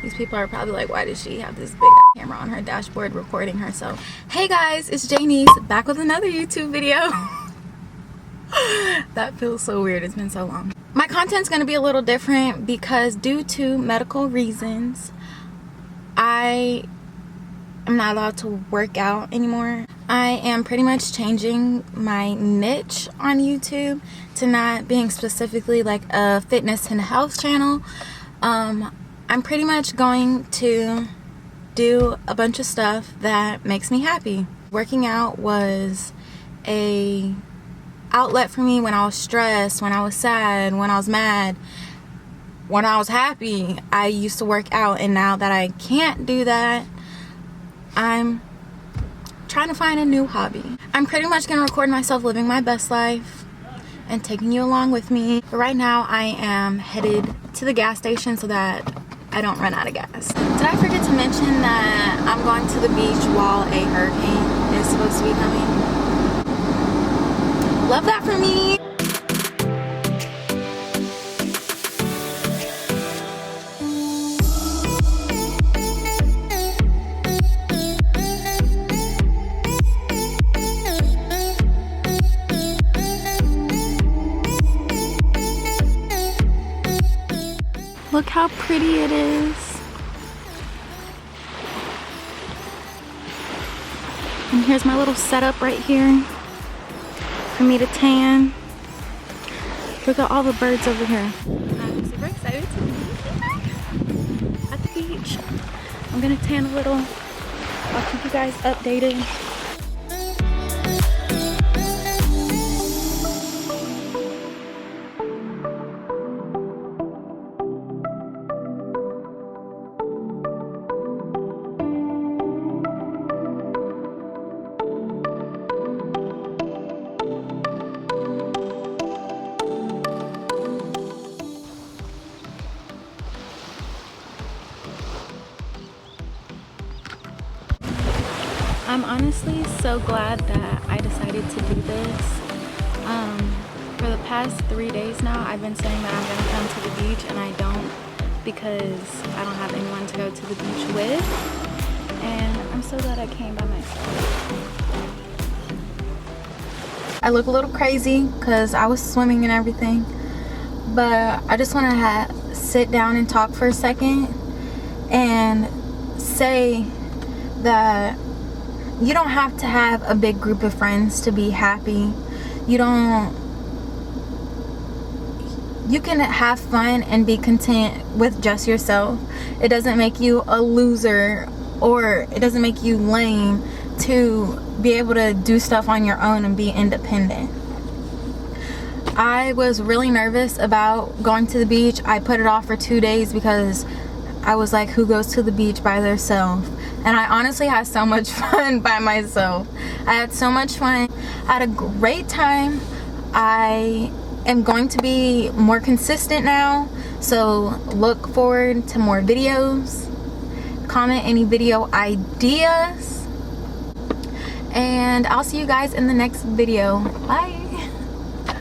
These people are probably like, why does she have this big camera on her dashboard recording herself? Hey guys, it's Janice back with another YouTube video. That feels so weird. It's been so long. My content's gonna be a little different because due to medical reasons, I am not allowed to work out anymore. I am pretty much changing my niche on YouTube to not being specifically like a fitness and health channel. I'm pretty much going to do a bunch of stuff that makes me happy. Working out was a outlet for me when I was stressed, when I was sad, when I was mad, when I was happy. I used to work out, and now that I can't do that, I'm trying to find a new hobby. I'm pretty much gonna record myself living my best life and taking you along with me. But right now I am headed to the gas station so that I don't run out of gas. Did I forget to mention that I'm going to the beach while a hurricane is supposed to be coming? Love that for me. Look how pretty it is. And here's my little setup right here for me to tan. Look at all the birds over here. I'm super excited to be at the beach. I'm gonna tan a little. I'll keep you guys updated. I'm honestly so glad that I decided to do this. For the past 3 days now, I've been saying that I'm going to come to the beach, and I don't because I don't have anyone to go to the beach with. And I'm so glad I came by myself. I look a little crazy because I was swimming and everything, but I just want to sit down and talk for a second and say that you don't have to have a big group of friends to be happy. You can have fun and be content with just yourself. It doesn't make you a loser, or it doesn't make you lame to be able to do stuff on your own and be independent. I was really nervous about going to the beach. I put it off for 2 days because I was like, who goes to the beach by themselves? And I honestly had so much fun by myself. I had so much fun. I had a great time. I am going to be more consistent now, so look forward to more videos. Comment any video ideas, and I'll see you guys in the next video. Bye.